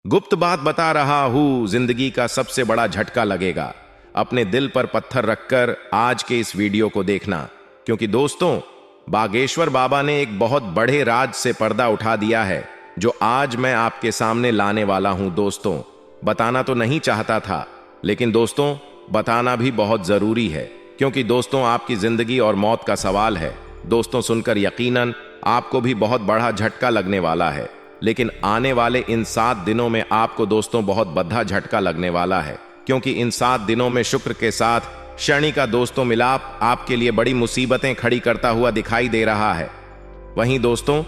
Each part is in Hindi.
गुप्त बात बता रहा हूं, जिंदगी का सबसे बड़ा झटका लगेगा। अपने दिल पर पत्थर रखकर आज के इस वीडियो को देखना, क्योंकि दोस्तों, बागेश्वर बाबा ने एक बहुत बड़े राज से पर्दा उठा दिया है, जो आज मैं आपके सामने लाने वाला हूं। दोस्तों, बताना तो नहीं चाहता था, लेकिन दोस्तों, बताना भी बहुत जरूरी है, क्योंकि दोस्तों, आपकी जिंदगी और मौत का सवाल है। दोस्तों, सुनकर यकीनन आपको भी बहुत बड़ा झटका लगने वाला है, लेकिन आने वाले इन 7 दिनों में आपको दोस्तों बहुत बड़ा झटका लगने वाला है, क्योंकि इन 7 दिनों में शुक्र के साथ शनि का दोस्तों मिलाप आपके लिए बड़ी मुसीबतें खड़ी करता हुआ दिखाई दे रहा है। वहीं दोस्तों,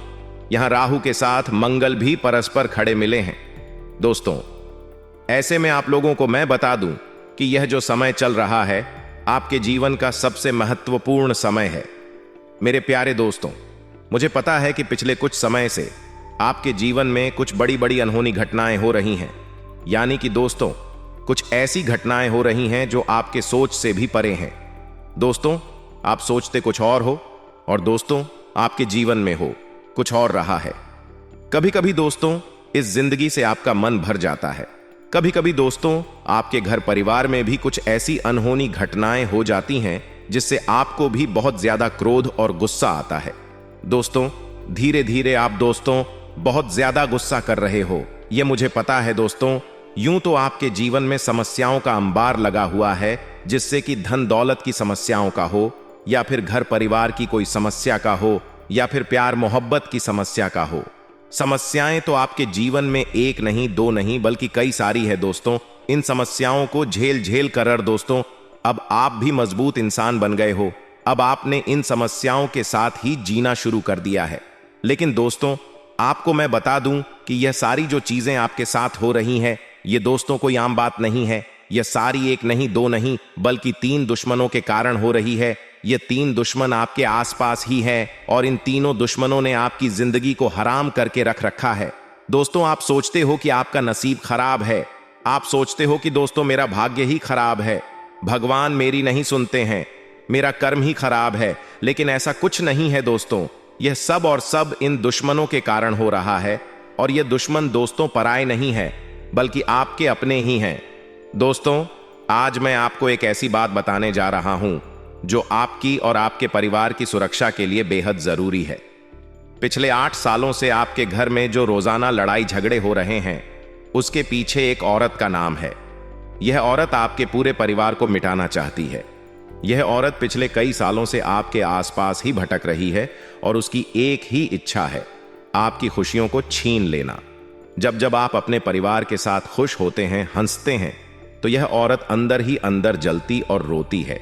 यहां राहु के साथ मंगल भी परस्पर खड़े मिले हैं। दोस्तों, ऐसे में आप लोगों को मैं बता दूं कि यह जो समय चल रहा है, आपके जीवन का सबसे महत्वपूर्ण समय है। मेरे प्यारे दोस्तों, मुझे पता है कि पिछले कुछ समय से आपके जीवन में कुछ बड़ी बड़ी अनहोनी घटनाएं हो रही हैं, यानी कि दोस्तों, कुछ ऐसी घटनाएं हो रही हैं जो आपके सोच से भी परे हैं। दोस्तों, आप सोचते कुछ और हो और दोस्तों, आपके जीवन में हो कुछ और रहा है। कभी कभी दोस्तों, इस जिंदगी से आपका मन भर जाता है। कभी कभी दोस्तों, आपके घर परिवार में भी कुछ ऐसी अनहोनी घटनाएं हो जाती हैं जिससे आपको भी बहुत ज्यादा क्रोध और गुस्सा आता है। दोस्तों, धीरे धीरे आप दोस्तों बहुत ज्यादा गुस्सा कर रहे हो, यह मुझे पता है। दोस्तों, यूं तो आपके जीवन में समस्याओं का अंबार लगा हुआ है, जिससे कि धन दौलत की समस्याओं का हो, या फिर घर परिवार की कोई समस्या का हो, या फिर प्यार मोहब्बत की समस्या का हो। समस्याएं तो आपके जीवन में एक नहीं, दो नहीं, बल्कि कई सारी है। दोस्तों, इन समस्याओं को झेल झेल कर दोस्तों, अब आप भी मजबूत इंसान बन गए हो। अब आपने इन समस्याओं के साथ ही जीना शुरू कर दिया है। लेकिन दोस्तों, आपको मैं बता दूं कि यह सारी जो चीजें आपके साथ हो रही हैं, ये दोस्तों कोई आम बात नहीं है। यह सारी एक नहीं, दो नहीं, बल्कि 3 दुश्मनों के कारण हो रही है। ये 3 दुश्मन आपके आसपास ही हैं, और इन तीनों दुश्मनों ने आपकी जिंदगी को हराम करके रख रखा है। दोस्तों, आप सोचते हो कि आपका नसीब खराब है। आप सोचते हो कि दोस्तों, मेरा भाग्य ही खराब है, भगवान मेरी नहीं सुनते हैं, मेरा कर्म ही खराब है। लेकिन ऐसा कुछ नहीं है दोस्तों, यह सब और सब इन दुश्मनों के कारण हो रहा है। और ये दुश्मन दोस्तों पराए नहीं है, बल्कि आपके अपने ही हैं। दोस्तों, आज मैं आपको एक ऐसी बात बताने जा रहा हूं जो आपकी और आपके परिवार की सुरक्षा के लिए बेहद जरूरी है। पिछले 8 सालों से आपके घर में जो रोजाना लड़ाई झगड़े हो रहे हैं, उसके पीछे एक औरत का नाम है। यह औरत आपके पूरे परिवार को मिटाना चाहती है। यह औरत पिछले कई सालों से आपके आसपास ही भटक रही है, और उसकी एक ही इच्छा है, आपकी खुशियों को छीन लेना। जब जब आप अपने परिवार के साथ खुश होते हैं, हंसते हैं, तो यह औरत अंदर ही अंदर जलती और रोती है।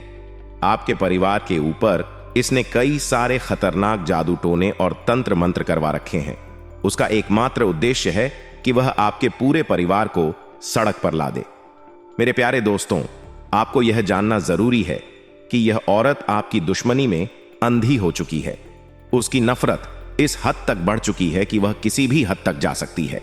आपके परिवार के ऊपर इसने कई सारे खतरनाक जादू टोने और तंत्र मंत्र करवा रखे हैं। उसका एकमात्र उद्देश्य है कि वह आपके पूरे परिवार को सड़क पर ला दे। मेरे प्यारे दोस्तों, आपको यह जानना जरूरी है कि यह औरत आपकी दुश्मनी में अंधी हो चुकी है। उसकी नफरत इस हद तक बढ़ चुकी है कि वह किसी भी हद तक जा सकती है।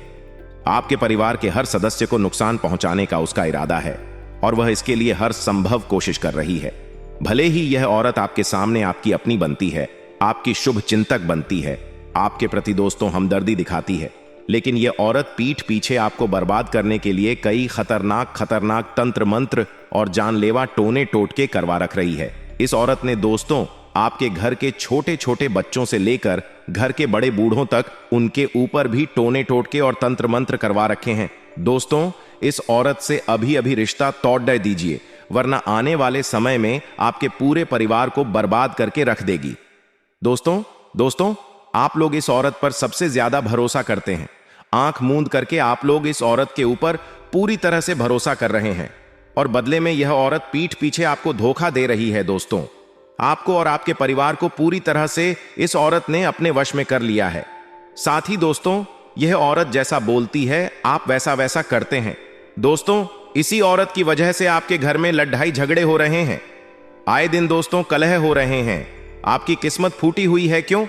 आपके परिवार के हर सदस्य को नुकसान पहुंचाने का उसका इरादा है, और वह इसके लिए हर संभव कोशिश कर रही है। भले ही यह औरत आपके सामने आपकी अपनी बनती है, आपकी शुभ चिंतक बनती है, आपके प्रति दोस्तों हमदर्दी दिखाती है, लेकिन यह औरत पीठ पीछे आपको बर्बाद करने के लिए कई खतरनाक तंत्र मंत्र और जानलेवा टोने टोटके करवा रख रही है। इस औरत ने दोस्तों आपके घर के छोटे छोटे बच्चों से लेकर घर के बड़े बूढ़ों तक उनके ऊपर भी टोने टोटके और तंत्र मंत्र करवा रखे हैं। दोस्तों, इस औरत से अभी अभी रिश्ता तोड़ दीजिए, वरना आने वाले समय में आपके पूरे परिवार को बर्बाद करके रख देगी। दोस्तों, आप लोग इस औरत पर सबसे ज्यादा भरोसा करते हैं। आंख मूंद करके आप लोग इस औरत के ऊपर पूरी तरह से भरोसा कर रहे हैं, और बदले में यह औरत पीठ पीछे आपको धोखा दे रही है। दोस्तों, आपको और आपके परिवार को पूरी तरह से इस औरत ने अपने वश में कर लिया है। साथ ही दोस्तों, यह औरत जैसा बोलती है, आप वैसा वैसा करते हैं। दोस्तों, इसी औरत की वजह से आपके घर में लड़ाई झगड़े हो रहे हैं। आए दिन दोस्तों कलह हो रहे हैं। आपकी किस्मत फूटी हुई है। क्यों?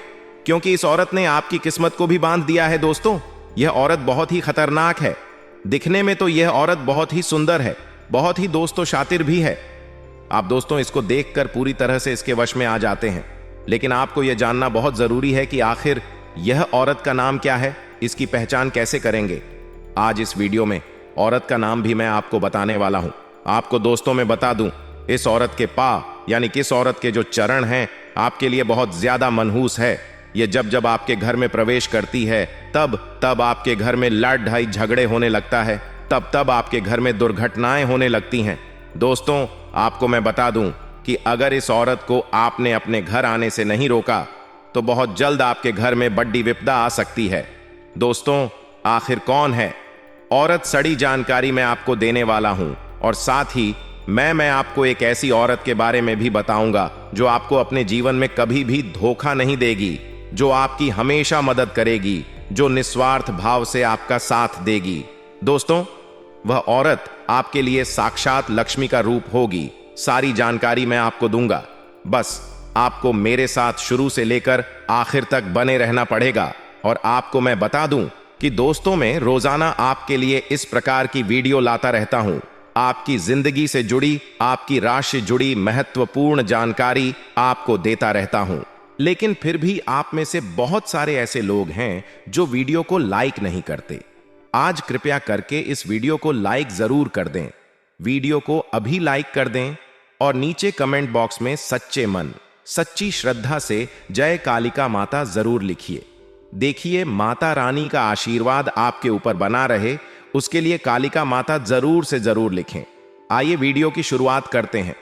क्योंकि इस औरत ने आपकी किस्मत को भी बांध दिया है। दोस्तों, यह औरत बहुत ही खतरनाक है। दिखने में तो यह औरत बहुत ही सुंदर है, बहुत ही दोस्तों शातिर भी है। आप दोस्तों इसको देखकर पूरी तरह से इसके वश में आ जाते हैं। लेकिन आपको यह जानना बहुत जरूरी है कि आखिर यह औरत का नाम क्या है, इसकी पहचान कैसे करेंगे। आज इस वीडियो में औरत का नाम भी मैं आपको बताने वाला हूं। आपको दोस्तों मैं बता दूं, इस औरत के पा यानी किस औरत के जो चरण हैं आपके लिए बहुत ज्यादा मनहूस है। ये जब जब आपके घर में प्रवेश करती है तब तब आपके घर में लड़ाई झगड़े होने लगता है, तब तब आपके घर में दुर्घटनाएं होने लगती हैं। दोस्तों आपको मैं बता दूं कि अगर इस औरत को आपने अपने घर आने से नहीं रोका तो बहुत जल्द आपके घर में बड़ी विपदा आ सकती है। दोस्तों आखिर कौन है औरत, सड़ी जानकारी मैं आपको देने वाला हूं और साथ ही मैं आपको एक ऐसी औरत के बारे में भी बताऊंगा जो आपको अपने जीवन में कभी भी धोखा नहीं देगी, जो आपकी हमेशा मदद करेगी, जो निस्वार्थ भाव से आपका साथ देगी। दोस्तों वह औरत आपके लिए साक्षात लक्ष्मी का रूप होगी। सारी जानकारी मैं आपको दूंगा, बस आपको मेरे साथ शुरू से लेकर आखिर तक बने रहना पड़ेगा। और आपको मैं बता दूं कि दोस्तों मैं रोजाना आपके लिए इस प्रकार की वीडियो लाता रहता हूं। आपकी जिंदगी से जुड़ी, आपकी राशि जुड़ी महत्वपूर्ण जानकारी आपको देता रहता हूं। लेकिन फिर भी आप में से बहुत सारे ऐसे लोग हैं जो वीडियो को लाइक नहीं करते। आज कृपया करके इस वीडियो को लाइक जरूर कर दें। वीडियो को अभी लाइक कर दें और नीचे कमेंट बॉक्स में सच्चे मन, सच्ची श्रद्धा से जय कालिका माता जरूर लिखिए। देखिए माता रानी का आशीर्वाद आपके ऊपर बना रहे, उसके लिए कालिका माता जरूर से जरूर लिखें। आइए वीडियो की शुरुआत करते हैं।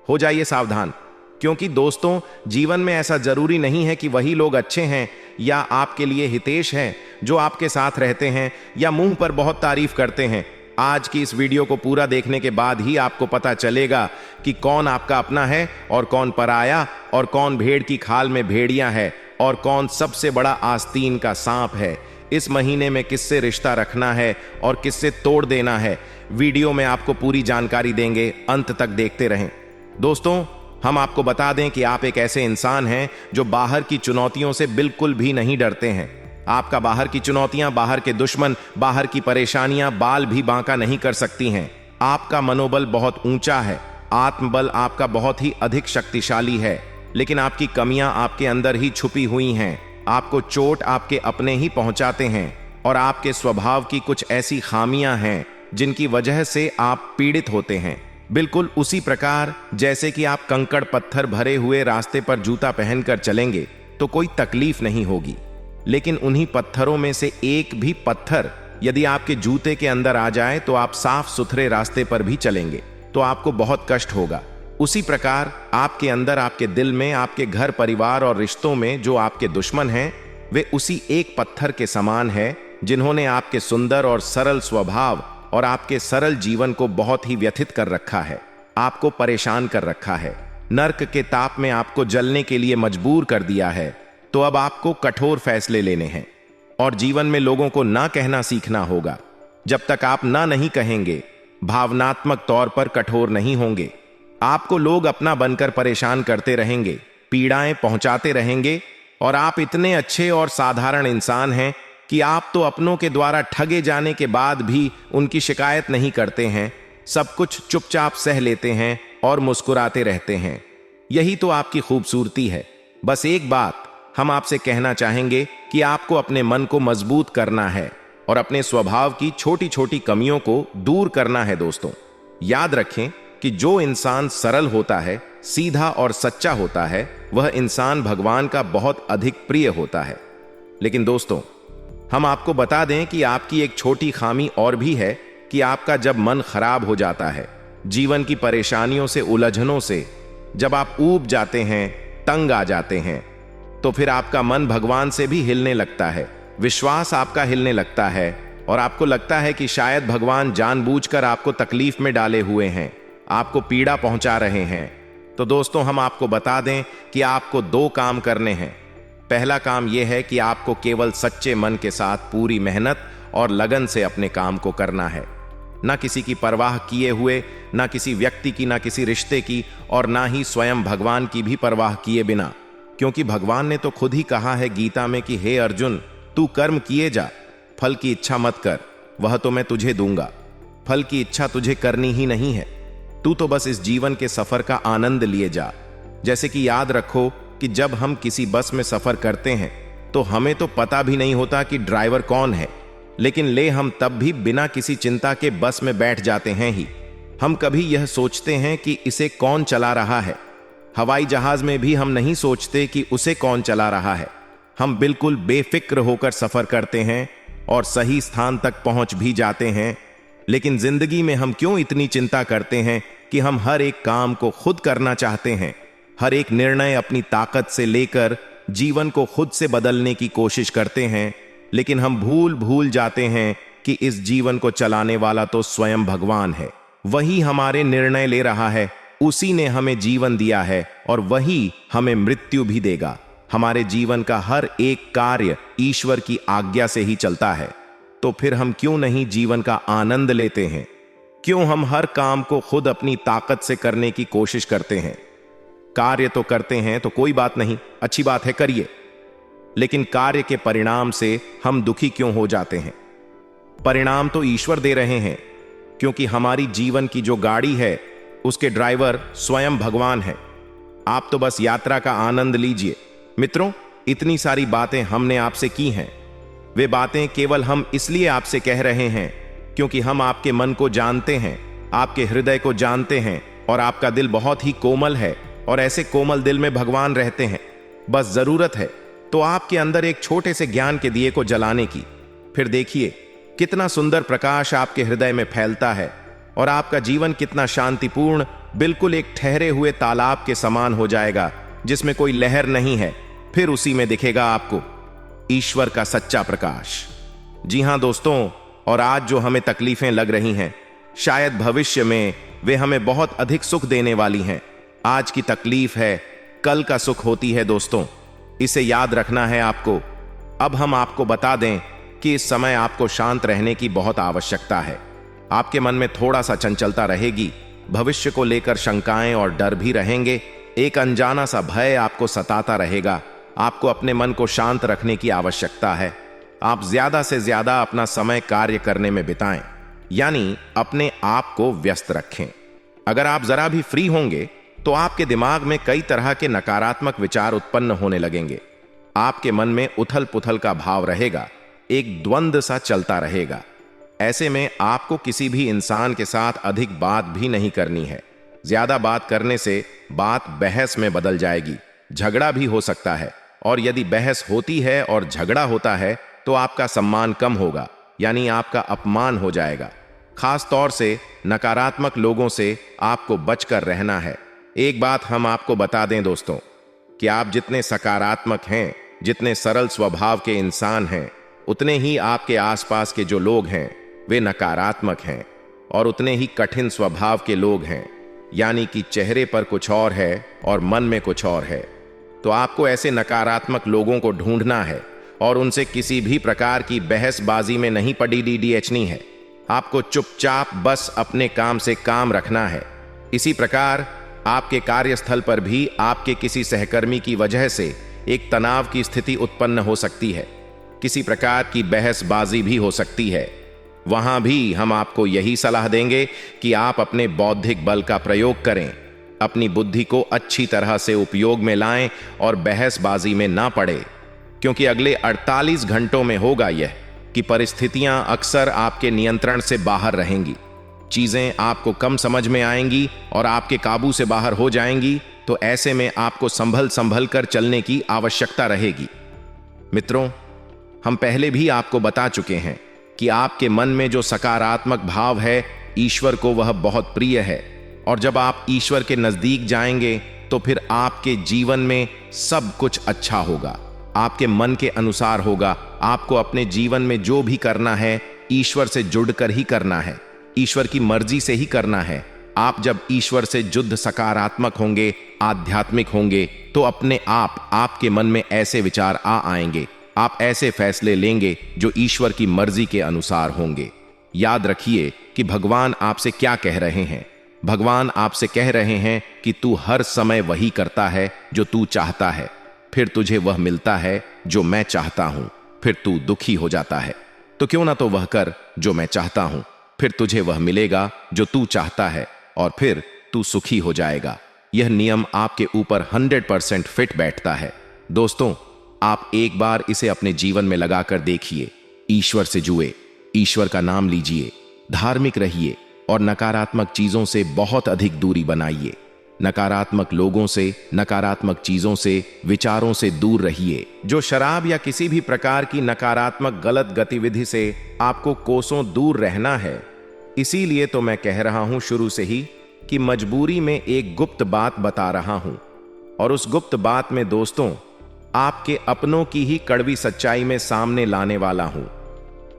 हो जाइए सावधान, क्योंकि दोस्तों जीवन में ऐसा जरूरी नहीं है कि वही लोग अच्छे हैं या आपके लिए हितेश हैं जो आपके साथ रहते हैं या मुंह पर बहुत तारीफ करते हैं। आज की इस वीडियो को पूरा देखने के बाद ही आपको पता चलेगा कि कौन आपका अपना है और कौन पराया, और कौन भेड़ की खाल में भेड़िया है और कौन सबसे बड़ा आस्तीन का सांप है। इस महीने में किससे रिश्ता रखना है और किससे तोड़ देना है, वीडियो में आपको पूरी जानकारी देंगे, अंत तक देखते रहें। दोस्तों हम आपको बता दें कि आप एक ऐसे इंसान हैं जो बाहर की चुनौतियों से बिल्कुल भी नहीं डरते हैं। आपका बाहर की चुनौतियां, बाहर के दुश्मन, बाहर की परेशानियां बाल भी बांका नहीं कर सकती हैं। आपका मनोबल बहुत ऊंचा है, आत्मबल आपका बहुत ही अधिक शक्तिशाली है, लेकिन आपकी कमियां आपके अंदर ही छुपी हुई हैं। आपको चोट आपके अपने ही पहुंचाते हैं और आपके स्वभाव की कुछ ऐसी खामियां हैं जिनकी वजह से आप पीड़ित होते हैं। बिल्कुल उसी प्रकार जैसे कि आप कंकड़ पत्थर भरे हुए रास्ते पर जूता पहनकर चलेंगे तो कोई तकलीफ नहीं होगी, लेकिन उन्हीं पत्थरों में से एक भी पत्थर यदि आपके जूते के अंदर आ जाए तो आप साफ सुथरे रास्ते पर भी चलेंगे तो आपको बहुत कष्ट होगा। उसी प्रकार आपके अंदर, आपके दिल में, आपके घर परिवार और रिश्तों में जो आपके दुश्मन हैं वे उसी एक पत्थर के समान है जिन्होंने आपके सुंदर और सरल स्वभाव और आपके सरल जीवन को बहुत ही व्यथित कर रखा है, आपको परेशान कर रखा है, नर्क के ताप में आपको जलने के लिए मजबूर कर दिया है। तो अब आपको कठोर फैसले लेने हैं और जीवन में लोगों को ना कहना सीखना होगा। जब तक आप ना नहीं कहेंगे, भावनात्मक तौर पर कठोर नहीं होंगे, आपको लोग अपना बनकर परेशान करते रहेंगे, पीड़ाएं पहुंचाते रहेंगे और आप इतने अच्छे और साधारण इंसान हैं कि आप तो अपनों के द्वारा ठगे जाने के बाद भी उनकी शिकायत नहीं करते हैं, सब कुछ चुपचाप सह लेते हैं और मुस्कुराते रहते हैं। यही तो आपकी खूबसूरती है। बस एक बात हम आपसे कहना चाहेंगे कि आपको अपने मन को मजबूत करना है और अपने स्वभाव की छोटी छोटी कमियों को दूर करना है। दोस्तों याद रखें कि जो इंसान सरल होता है, सीधा और सच्चा होता है, वह इंसान भगवान का बहुत अधिक प्रिय होता है। लेकिन दोस्तों हम आपको बता दें कि आपकी एक छोटी खामी और भी है कि आपका जब मन खराब हो जाता है, जीवन की परेशानियों से, उलझनों से जब आप ऊब जाते हैं, तंग आ जाते हैं, तो फिर आपका मन भगवान से भी हिलने लगता है, विश्वास आपका हिलने लगता है और आपको लगता है कि शायद भगवान जानबूझकर आपको तकलीफ में डाले हुए हैं, आपको पीड़ा पहुंचा रहे हैं। तो दोस्तों हम आपको बता दें कि आपको दो काम करने हैं। पहला काम यह है कि आपको केवल सच्चे मन के साथ पूरी मेहनत और लगन से अपने काम को करना है, ना किसी की परवाह किए हुए, ना किसी व्यक्ति की, ना किसी रिश्ते की और ना ही स्वयं भगवान की भी परवाह किए बिना, क्योंकि भगवान ने तो खुद ही कहा है गीता में कि हे अर्जुन, तू कर्म किए जा, फल की इच्छा मत कर, वह तो मैं तुझे दूंगा। फल की इच्छा तुझे करनी ही नहीं है, तू तो बस इस जीवन के सफर का आनंद लिए जा। जैसे कि याद रखो कि जब हम किसी बस में सफर करते हैं तो हमें तो पता भी नहीं होता कि ड्राइवर कौन है, लेकिन ले हम तब भी बिना किसी चिंता के बस में बैठ जाते हैं ही। हम कभी यह सोचते हैं कि इसे कौन चला रहा है। हवाई जहाज में भी हम नहीं सोचते कि उसे कौन चला रहा है। हम बिल्कुल बेफिक्र होकर सफर करते हैं और सही स्थान तक पहुंच भी जाते हैं। लेकिन जिंदगी में हम क्यों इतनी चिंता करते हैं कि हम हर एक काम को खुद करना चाहते हैं, हर एक निर्णय अपनी ताकत से लेकर जीवन को खुद से बदलने की कोशिश करते हैं। लेकिन हम भूल जाते हैं कि इस जीवन को चलाने वाला तो स्वयं भगवान है। वही हमारे निर्णय ले रहा है, उसी ने हमें जीवन दिया है और वही हमें मृत्यु भी देगा। हमारे जीवन का हर एक कार्य ईश्वर की आज्ञा से ही चलता है। तो फिर हम क्यों नहीं जीवन का आनंद लेते हैं? क्यों हम हर काम को खुद अपनी ताकत से करने की कोशिश करते हैं? कार्य तो करते हैं तो कोई बात नहीं, अच्छी बात है, करिए। लेकिन कार्य के परिणाम से हम दुखी क्यों हो जाते हैं? परिणाम तो ईश्वर दे रहे हैं, क्योंकि हमारी जीवन की जो गाड़ी है उसके ड्राइवर स्वयं भगवान है। आप तो बस यात्रा का आनंद लीजिए। मित्रों, इतनी सारी बातें हमने आपसे की हैं। वे बातें केवल हम इसलिए आपसे कह रहे हैं क्योंकि हम आपके मन को जानते हैं, आपके हृदय को जानते हैं और आपका दिल बहुत ही कोमल है और ऐसे कोमल दिल में भगवान रहते हैं। बस जरूरत है तो आपके अंदर एक छोटे से ज्ञान के दिए को जलाने की। फिर देखिए कितना सुंदर प्रकाश आपके हृदय में फैलता है और आपका जीवन कितना शांतिपूर्ण, बिल्कुल एक ठहरे हुए तालाब के समान हो जाएगा जिसमें कोई लहर नहीं है। फिर उसी में दिखेगा आपको ईश्वर का सच्चा प्रकाश। जी हां दोस्तों, और आज जो हमें तकलीफें लग रही हैं, शायद भविष्य में वे हमें बहुत अधिक सुख देने वाली हैं। आज की तकलीफ है, कल का सुख होती है दोस्तों, इसे याद रखना है आपको। अब हम आपको बता दें कि इस समय आपको शांत रहने की बहुत आवश्यकता है। आपके मन में थोड़ा सा चंचलता रहेगी, भविष्य को लेकर शंकाएं और डर भी रहेंगे, एक अनजाना सा भय आपको सताता रहेगा। आपको अपने मन को शांत रखने की आवश्यकता है। आप ज्यादा से ज्यादा अपना समय कार्य करने में बिताएं, यानी अपने आप को व्यस्त रखें। अगर आप जरा भी फ्री होंगे तो आपके दिमाग में कई तरह के नकारात्मक विचार उत्पन्न होने लगेंगे। आपके मन में उथल पुथल का भाव रहेगा, एक द्वंद्व सा चलता रहेगा। ऐसे में आपको किसी भी इंसान के साथ अधिक बात भी नहीं करनी है। ज्यादा बात करने से बात बहस में बदल जाएगी, झगड़ा भी हो सकता है। और यदि बहस होती है और झगड़ा होता है तो आपका सम्मान कम होगा, यानी आपका अपमान हो जाएगा। खास तौर से नकारात्मक लोगों से आपको बचकर रहना है। एक बात हम आपको बता दें दोस्तों, कि आप जितने सकारात्मक हैं, जितने सरल स्वभाव के इंसान हैं, उतने ही आपके आसपास के जो लोग हैं वे नकारात्मक हैं और उतने ही कठिन स्वभाव के लोग हैं, यानी कि चेहरे पर कुछ और है और मन में कुछ और है। तो आपको ऐसे नकारात्मक लोगों को ढूंढना है और उनसे किसी भी प्रकार की बहसबाजी में नहीं पड़ी डीडीएचनी है। आपको चुपचाप बस अपने काम से काम रखना है। इसी प्रकार आपके कार्यस्थल पर भी आपके किसी सहकर्मी की वजह से एक तनाव की स्थिति उत्पन्न हो सकती है, किसी प्रकार की बहसबाजी भी हो सकती है। वहां भी हम आपको यही सलाह देंगे कि आप अपने बौद्धिक बल का प्रयोग करें, अपनी बुद्धि को अच्छी तरह से उपयोग में लाएं और बहसबाजी में ना पड़े, क्योंकि अगले 48 घंटों में होगा यह कि परिस्थितियां अक्सर आपके नियंत्रण से बाहर रहेंगी। चीजें आपको कम समझ में आएंगी और आपके काबू से बाहर हो जाएंगी। तो ऐसे में आपको संभल कर चलने की आवश्यकता रहेगी। मित्रों, हम पहले भी आपको बता चुके हैं कि आपके मन में जो सकारात्मक भाव है, ईश्वर को वह बहुत प्रिय है। और जब आप ईश्वर के नजदीक जाएंगे तो फिर आपके जीवन में सब कुछ अच्छा होगा, आपके मन के अनुसार होगा। आपको अपने जीवन में जो भी करना है ईश्वर से जुड़कर ही करना है, ईश्वर की मर्जी से ही करना है। आप जब ईश्वर से जुड़ सकारात्मक होंगे, आध्यात्मिक होंगे, तो अपने आप आपके मन में ऐसे विचार आएंगे, आप ऐसे फैसले लेंगे जो ईश्वर की मर्जी के अनुसार होंगे। याद रखिए कि भगवान आपसे क्या कह रहे हैं। भगवान आपसे कह रहे हैं कि तू हर समय वही करता है जो तू चाहता है, फिर तुझे वह मिलता है जो मैं चाहता हूं, फिर तू दुखी हो जाता है। तो क्यों ना तो वह कर जो मैं चाहता हूं, फिर तुझे वह मिलेगा जो तू चाहता है और फिर तू सुखी हो जाएगा। यह नियम आपके ऊपर 100% फिट बैठता है। दोस्तों, आप एक बार इसे अपने जीवन में लगाकर देखिए। ईश्वर से जुए, ईश्वर का नाम लीजिए, धार्मिक रहिए और नकारात्मक चीजों से बहुत अधिक दूरी बनाइए। नकारात्मक लोगों से, नकारात्मक चीजों से, विचारों से दूर रहिए। जो शराब या किसी भी प्रकार की नकारात्मक गलत गतिविधि से आपको कोसों दूर रहना है। इसीलिए तो मैं कह रहा हूं शुरू से ही कि मजबूरी में एक गुप्त बात बता रहा हूं, और उस गुप्त बात में दोस्तों आपके अपनों की ही कड़वी सच्चाई में सामने लाने वाला हूं।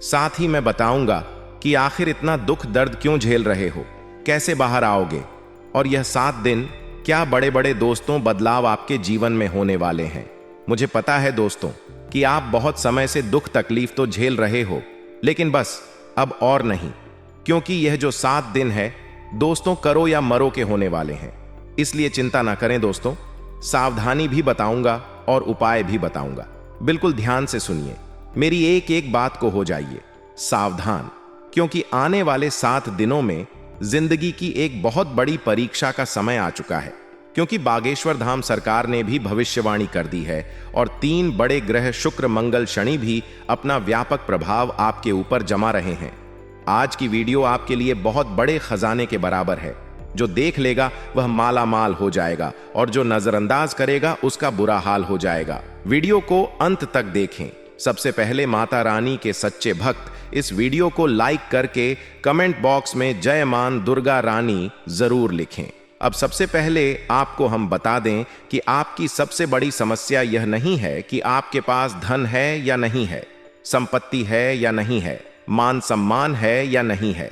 साथ ही मैं बताऊंगा कि आखिर इतना दुख दर्द क्यों झेल रहे हो, कैसे बाहर आओगे, और यह 7 दिन क्या बड़े बड़े दोस्तों बदलाव आपके जीवन में होने वाले हैं। मुझे पता है दोस्तों कि आप बहुत समय से दुख तकलीफ तो झेल रहे हो, लेकिन बस अब और नहीं, क्योंकि यह जो 7 दिन है दोस्तों करो या मरो के होने वाले हैं। इसलिए चिंता ना करें दोस्तों, सावधानी भी बताऊंगा और उपाय भी बताऊंगा। बिल्कुल ध्यान से सुनिए, मेरी एक एक बात को हो जाइए सावधान, क्योंकि आने वाले 7 दिनों में जिंदगी की एक बहुत बड़ी परीक्षा का समय आ चुका है। क्योंकि बागेश्वर धाम सरकार ने भी भविष्यवाणी कर दी है और 3 बड़े ग्रह शुक्र मंगल शनि भी अपना व्यापक प्रभाव आपके ऊपर जमा रहे हैं। आज की वीडियो आपके लिए बहुत बड़े खजाने के बराबर है। जो देख लेगा वह माला माल हो जाएगा और जो नजरअंदाज करेगा उसका बुरा हाल हो जाएगा। वीडियो को अंत तक देखें। सबसे पहले माता रानी के सच्चे भक्त इस वीडियो को लाइक करके कमेंट बॉक्स में जय मान दुर्गा रानी जरूर लिखें। अब सबसे पहले आपको हम बता दें कि आपकी सबसे बड़ी समस्या यह नहीं है कि आपके पास धन है या नहीं है, संपत्ति है या नहीं है, मान सम्मान है या नहीं है।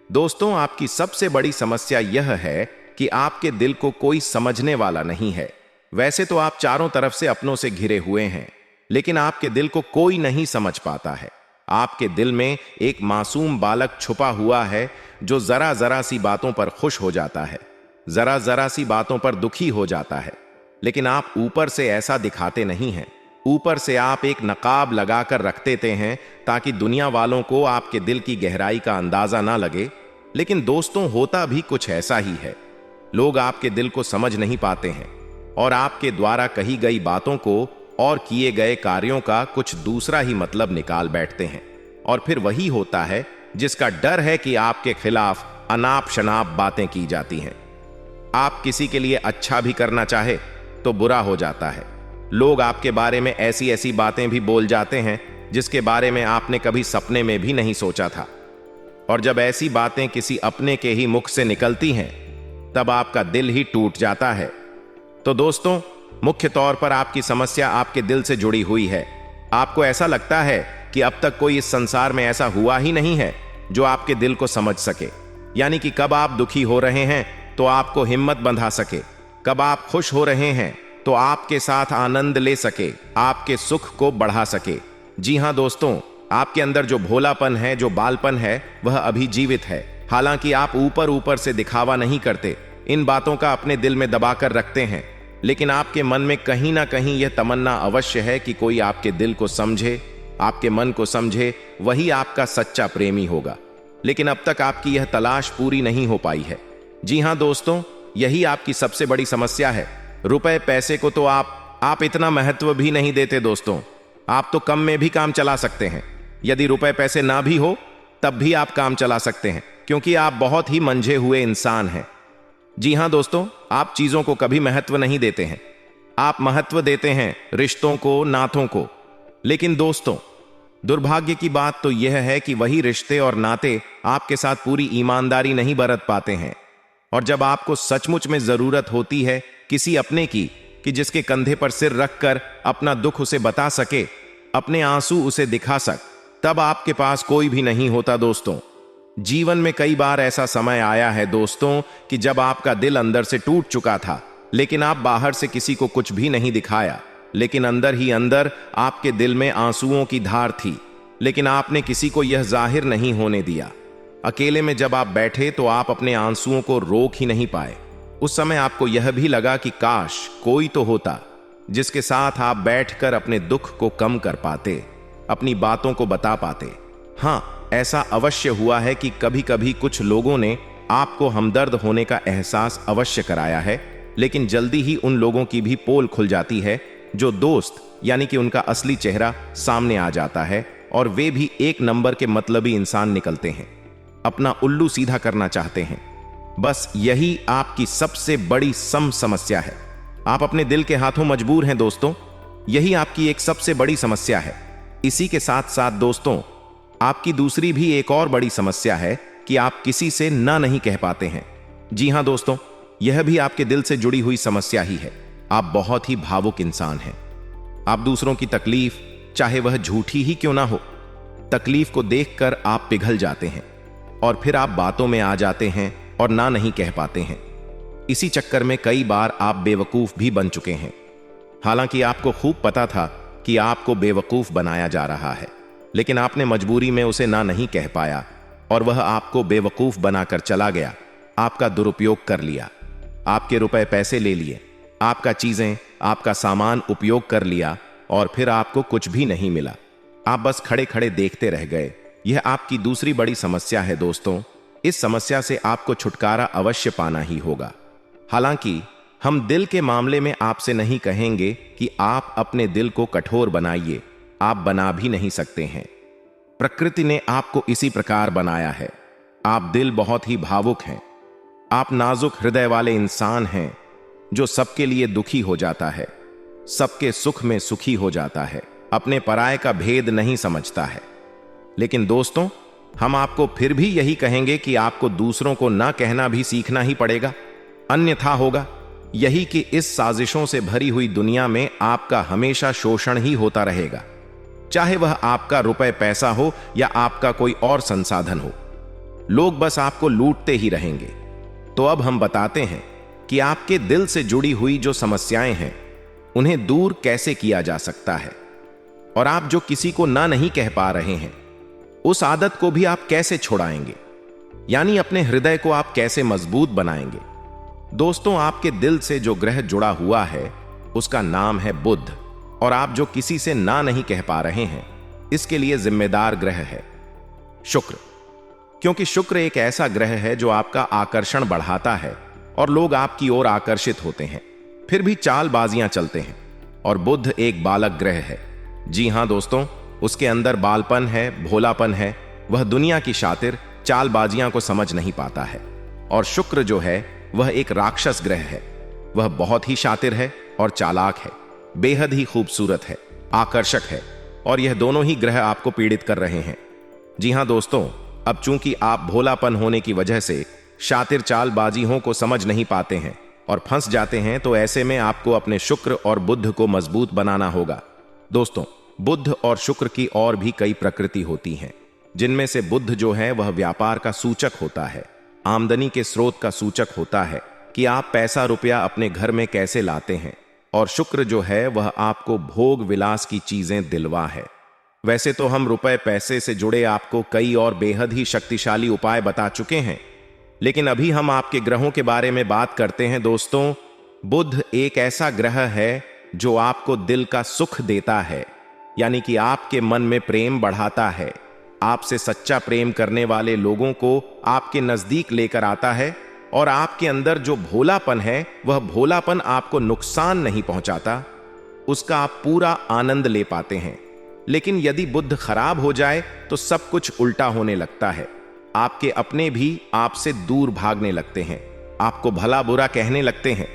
दोस्तों आपकी सबसे बड़ी समस्या यह है कि आपके दिल को कोई समझने वाला नहीं है। वैसे तो आप चारों तरफ से अपनों से घिरे हुए हैं, लेकिन आपके दिल को कोई नहीं समझ पाता है। आपके दिल में एक मासूम बालक छुपा हुआ है जो जरा जरा सी बातों पर खुश हो जाता है, जरा जरा सी बातों पर दुखी हो जाता है। लेकिन आप ऊपर से ऐसा दिखाते नहीं हैं। ऊपर से आप एक नकाब लगाकर रख देते हैं ताकि दुनिया वालों को आपके दिल की गहराई का अंदाजा ना लगे। लेकिन दोस्तों होता भी कुछ ऐसा ही है। लोग आपके दिल को समझ नहीं पाते हैं और आपके द्वारा कही गई बातों को और किए गए कार्यों का कुछ दूसरा ही मतलब निकाल बैठते हैं। और फिर वही होता है जिसका डर है कि आपके खिलाफ अनाप शनाप बातें की जाती हैं। आप किसी के लिए अच्छा भी करना चाहे तो बुरा हो जाता है। लोग आपके बारे में ऐसी ऐसी बातें भी बोल जाते हैं जिसके बारे में आपने कभी सपने में भी नहीं सोचा था। और जब ऐसी बातें किसी अपने के ही मुख से निकलती हैं तब आपका दिल ही टूट जाता है। तो दोस्तों मुख्य तौर पर आपकी समस्या आपके दिल से जुड़ी हुई है। आपको ऐसा लगता है कि अब तक कोई इस संसार में ऐसा हुआ ही नहीं है जो आपके दिल को समझ सके। यानी कि कब आप दुखी हो रहे हैं तो आपको हिम्मत बंधा सके, कब आप खुश हो रहे हैं तो आपके साथ आनंद ले सके, आपके सुख को बढ़ा सके। जी हां दोस्तों, आपके अंदर जो भोलापन है, जो बालपन है, वह अभी जीवित है। हालांकि आप ऊपर ऊपर से दिखावा नहीं करते, इन बातों का अपने दिल में दबाकर रखते हैं, लेकिन आपके मन में कहीं ना कहीं यह तमन्ना अवश्य है कि कोई आपके दिल को समझे, आपके मन को समझे, वही आपका सच्चा प्रेमी होगा। लेकिन अब तक आपकी यह तलाश पूरी नहीं हो पाई है। जी हां दोस्तों, यही आपकी सबसे बड़ी समस्या है। रुपए पैसे को तो आप इतना महत्व भी नहीं देते दोस्तों। आप तो कम में भी काम चला सकते हैं। यदि रुपए पैसे ना भी हो तब भी आप काम चला सकते हैं, क्योंकि आप बहुत ही मंझे हुए इंसान हैं। जी हां दोस्तों, आप चीजों को कभी महत्व नहीं देते हैं। आप महत्व देते हैं रिश्तों को, नातों को। लेकिन दोस्तों दुर्भाग्य की बात तो यह है कि वही रिश्ते और नाते आपके साथ पूरी ईमानदारी नहीं बरत पाते हैं। और जब आपको सचमुच में जरूरत होती है किसी अपने की, कि जिसके कंधे पर सिर रखकर अपना दुख उसे बता सके, अपने आंसू उसे दिखा सक, तब आपके पास कोई भी नहीं होता दोस्तों। जीवन में कई बार ऐसा समय आया है दोस्तों कि जब आपका दिल अंदर से टूट चुका था, लेकिन आप बाहर से किसी को कुछ भी नहीं दिखाया, लेकिन अंदर ही अंदर आपके दिल में आंसुओं की धार थी, लेकिन आपने किसी को यह जाहिर नहीं होने दिया। अकेले में जब आप बैठे तो आप अपने आंसुओं को रोक ही नहीं पाए। उस समय आपको यह भी लगा कि काश कोई तो होता जिसके साथ आप बैठकर अपने दुख को कम कर पाते, अपनी बातों को बता पाते। हां, ऐसा अवश्य हुआ है कि कभी कभी कुछ लोगों ने आपको हमदर्द होने का एहसास अवश्य कराया है, लेकिन जल्दी ही उन लोगों की भी पोल खुल जाती है जो दोस्त यानी कि उनका असली चेहरा सामने आ जाता है और वे भी एक नंबर के मतलबी इंसान निकलते हैं, अपना उल्लू सीधा करना चाहते हैं। बस यही आपकी सबसे बड़ी समस्या है। आप अपने दिल के हाथों मजबूर हैं दोस्तों, यही आपकी एक सबसे बड़ी समस्या है। इसी के साथ साथ दोस्तों, आपकी दूसरी भी एक और बड़ी समस्या है कि आप किसी से ना नहीं कह पाते हैं। जी हां दोस्तों, यह भी आपके दिल से जुड़ी हुई समस्या ही है। आप बहुत ही भावुक इंसान हैं। आप दूसरों की तकलीफ, चाहे वह झूठी ही क्यों ना हो, तकलीफ को देखकर आप पिघल जाते हैं और फिर आप बातों में आ जाते हैं और ना नहीं कह पाते हैं। इसी चक्कर में कई बार आप बेवकूफ भी बन चुके हैं। हालांकि आपको खूब पता था कि आपको बेवकूफ बनाया जा रहा है, लेकिन आपने मजबूरी में उसे ना नहीं कह पाया और वह आपको बेवकूफ बनाकर चला गया, आपका दुरुपयोग कर लिया, आपके रुपए पैसे ले लिए, आपका चीजें, आपका सामान उपयोग कर लिया और फिर आपको कुछ भी नहीं मिला। आप बस खड़े खड़े देखते रह गए। यह आपकी दूसरी बड़ी समस्या है दोस्तों। इस समस्या से आपको छुटकारा अवश्य पाना ही होगा। हालांकि हम दिल के मामले में आपसे नहीं कहेंगे कि आप अपने दिल को कठोर बनाइए, आप बना भी नहीं सकते हैं। प्रकृति ने आपको इसी प्रकार बनाया है। आप दिल बहुत ही भावुक हैं। आप नाजुक हृदय वाले इंसान हैं जो सबके लिए दुखी हो जाता है, सबके सुख में सुखी हो जाता है, अपने पराये का भेद नहीं समझता है। लेकिन दोस्तों, हम आपको फिर भी यही कहेंगे कि आपको दूसरों को ना कहना भी सीखना ही पड़ेगा, अन्यथा होगा यही कि इस साजिशों से भरी हुई दुनिया में आपका हमेशा शोषण ही होता रहेगा, चाहे वह आपका रुपए पैसा हो या आपका कोई और संसाधन हो। लोग बस आपको लूटते ही रहेंगे। तो अब हम बताते हैं कि आपके दिल से जुड़ी हुई जो समस्याएं हैं उन्हें दूर कैसे किया जा सकता है, और आप जो किसी को ना नहीं कह पा रहे हैं उस आदत को भी आप कैसे छुड़ाएंगे, यानी अपने हृदय को आप कैसे मजबूत बनाएंगे। दोस्तों, आपके दिल से जो ग्रह जुड़ा हुआ है उसका नाम है बुध, और आप जो किसी से ना नहीं कह पा रहे हैं इसके लिए जिम्मेदार ग्रह है शुक्र। क्योंकि शुक्र एक ऐसा ग्रह है जो आपका आकर्षण बढ़ाता है और लोग आपकी ओर आकर्षित होते हैं, फिर भी चालबाजियां चलते हैं। और बुध एक बालक ग्रह है। जी हां दोस्तों, उसके अंदर बालपन है, भोलापन है। वह दुनिया की शातिर चालबाजियां को समझ नहीं पाता है। और शुक्र जो है वह एक राक्षस ग्रह है। वह बहुत ही शातिर है और चालाक है, बेहद ही खूबसूरत है, आकर्षक है, और यह दोनों ही ग्रह आपको पीड़ित कर रहे हैं। जी हां दोस्तों, अब चूंकि आप भोलापन होने की वजह से शातिर चालबाजियों को समझ नहीं पाते हैं और फंस जाते हैं, तो ऐसे में आपको अपने शुक्र और बुध को मजबूत बनाना होगा। दोस्तों, बुध और शुक्र की और भी कई प्रकृति होती हैं, जिनमें से बुध जो है वह व्यापार का सूचक होता है, आमदनी के स्रोत का सूचक होता है कि आप पैसा रुपया अपने घर में कैसे लाते हैं। और शुक्र जो है वह आपको भोग विलास की चीजें दिलवा है। वैसे तो हम रुपए पैसे से जुड़े आपको कई और बेहद ही शक्तिशाली उपाय बता चुके हैं, लेकिन अभी हम आपके ग्रहों के बारे में बात करते हैं। दोस्तों, बुध एक ऐसा ग्रह है जो आपको दिल का सुख देता है, यानी कि आपके मन में प्रेम बढ़ाता है, आपसे सच्चा प्रेम करने वाले लोगों को आपके नजदीक लेकर आता है, और आपके अंदर जो भोलापन है वह भोलापन आपको नुकसान नहीं पहुंचाता, उसका आप पूरा आनंद ले पाते हैं। लेकिन यदि बुध खराब हो जाए तो सब कुछ उल्टा होने लगता है। आपके अपने भी आपसे दूर भागने लगते हैं, आपको भला बुरा कहने लगते हैं,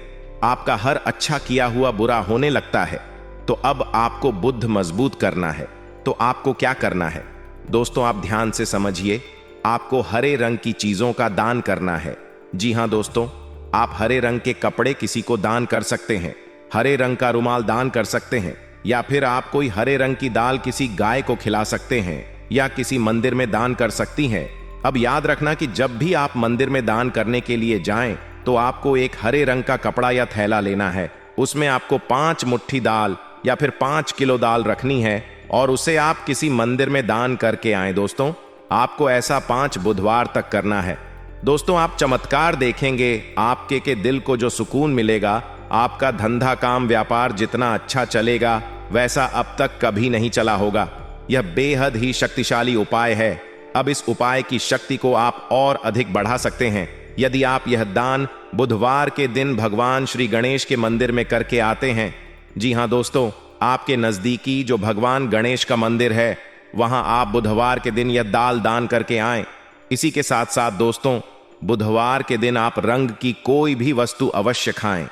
आपका हर अच्छा किया हुआ बुरा होने लगता है। तो अब आपको बुध मजबूत करना है, तो आपको क्या करना है दोस्तों, आप ध्यान से समझिए। आपको हरे रंग की चीजों का दान करना है। जी हां दोस्तों, आप हरे रंग के कपड़े किसी को दान कर सकते हैं, हरे रंग का रुमाल दान कर सकते हैं, या फिर आप कोई हरे रंग की दाल किसी गाय को खिला सकते हैं, या किसी मंदिर में दान कर सकती हैं। अब याद रखना कि जब भी आप मंदिर में दान करने के लिए जाएं तो आपको एक हरे रंग का कपड़ा या थैला लेना है। उसमें आपको 5 मुट्ठी दाल या फिर 5 किलो दाल रखनी है और उसे आप किसी मंदिर में दान करके आएं। दोस्तों, आपको ऐसा 5 बुधवार तक करना है। दोस्तों, आप चमत्कार देखेंगे, आपके के दिल को जो सुकून मिलेगा, आपका धंधा काम व्यापार जितना अच्छा चलेगा वैसा अब तक कभी नहीं चला होगा। यह बेहद ही शक्तिशाली उपाय है। अब इस उपाय की शक्ति को आप और अधिक बढ़ा सकते हैं यदि आप यह दान बुधवार के दिन भगवान श्री गणेश के मंदिर में करके आते हैं। जी हां दोस्तों, आपके नजदीकी जो भगवान गणेश का मंदिर है वहां आप बुधवार के दिन यह दाल दान करके आएं। इसी के साथ साथ दोस्तों, बुधवार के दिन आप रंग की कोई भी वस्तु अवश्य खाएं।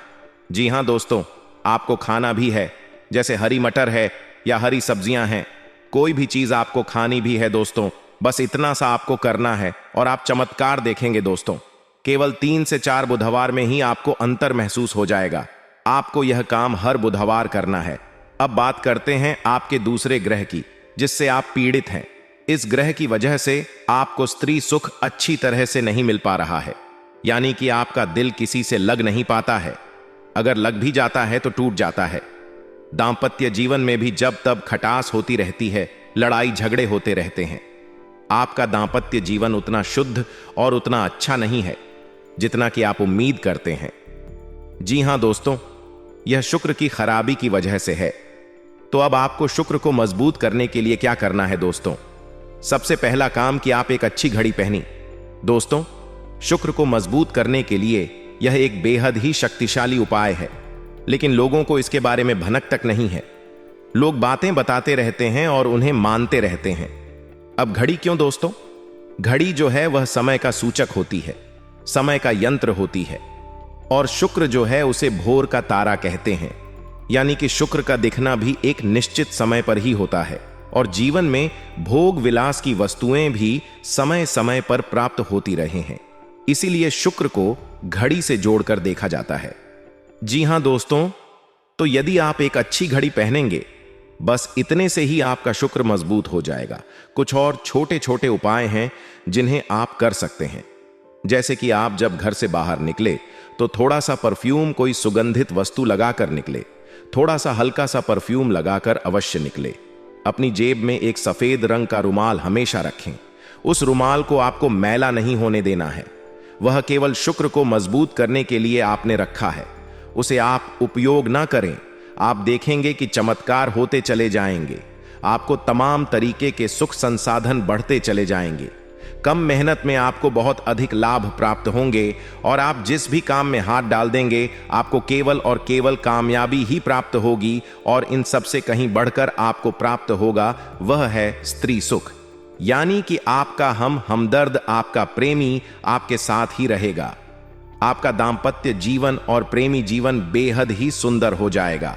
जी हां दोस्तों, आपको खाना भी है, जैसे हरी मटर है या हरी सब्जियां हैं, कोई भी चीज आपको खानी भी है दोस्तों। बस इतना सा आपको करना है और आप चमत्कार देखेंगे दोस्तों। केवल 3 से 4 बुधवार में ही आपको अंतर महसूस हो जाएगा। आपको यह काम हर बुधवार करना है। अब बात करते हैं आपके दूसरे ग्रह की, जिससे आप पीड़ित हैं। इस ग्रह की वजह से आपको स्त्री सुख अच्छी तरह से नहीं मिल पा रहा है, यानी कि आपका दिल किसी से लग नहीं पाता है। अगर लग भी जाता है तो टूट जाता है। दांपत्य जीवन में भी जब तब खटास होती रहती है, लड़ाई झगड़े होते रहते हैं। आपका दांपत्य जीवन उतना शुद्ध और उतना अच्छा नहीं है जितना कि आप उम्मीद करते हैं। जी हां दोस्तों, यह शुक्र की खराबी की वजह से है। तो अब आपको शुक्र को मजबूत करने के लिए क्या करना है दोस्तों? सबसे पहला काम कि आप एक अच्छी घड़ी पहनी। दोस्तों, शुक्र को मजबूत करने के लिए यह एक बेहद ही शक्तिशाली उपाय है, लेकिन लोगों को इसके बारे में भनक तक नहीं है। लोग बातें बताते रहते हैं और उन्हें मानते रहते हैं। अब घड़ी क्यों दोस्तों? घड़ी जो है वह समय का सूचक होती है, समय का यंत्र होती है, और शुक्र जो है उसे भोर का तारा कहते हैं। यानी कि शुक्र का दिखना भी एक निश्चित समय पर ही होता है, और जीवन में भोग विलास की वस्तुएं भी समय समय पर प्राप्त होती रहे हैं। इसीलिए शुक्र को घड़ी से जोड़कर देखा जाता है। जी हां दोस्तों, तो यदि आप एक अच्छी घड़ी पहनेंगे, बस इतने से ही आपका शुक्र मजबूत हो जाएगा। कुछ और छोटे छोटे उपाय हैं जिन्हें आप कर सकते हैं। जैसे कि आप जब घर से बाहर निकले तो थोड़ा सा परफ्यूम, कोई सुगंधित वस्तु लगाकर निकले। थोड़ा सा हल्का सा परफ्यूम लगाकर अवश्य निकले। अपनी जेब में एक सफेद रंग का रुमाल हमेशा रखें। उस रुमाल को आपको मैला नहीं होने देना है। वह केवल शुक्र को मजबूत करने के लिए आपने रखा है। उसे आप उपयोग ना करें। आप देखेंगे कि चमत्कार होते चले जाएंगे। आपको तमाम तरीके के सुख संसाधन बढ़ते चले जाएंगे। कम मेहनत में आपको बहुत अधिक लाभ प्राप्त होंगे, और आप जिस भी काम में हाथ डाल देंगे आपको केवल और केवल कामयाबी ही प्राप्त होगी। और इन सब से कहीं बढ़कर आपको प्राप्त होगा वह है स्त्री सुख। यानी कि आपका हमदर्द, आपका प्रेमी आपके साथ ही रहेगा। आपका दांपत्य जीवन और प्रेमी जीवन बेहद ही सुंदर हो जाएगा।